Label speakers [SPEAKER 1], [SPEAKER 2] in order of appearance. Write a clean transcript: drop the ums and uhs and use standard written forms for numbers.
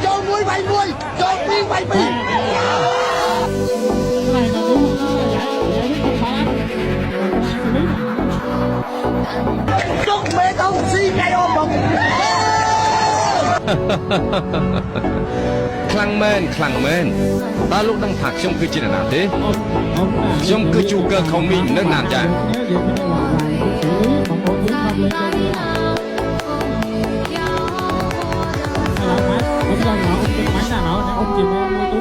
[SPEAKER 1] cho muối bay muối cho pin bay pin chúc mẹ không xi ngay ôm bụng
[SPEAKER 2] khăng men ta lúc đang thạc trong cứ chỉ là nào thế trong cứ chu cơ không mình nước nào chả
[SPEAKER 3] ông chìm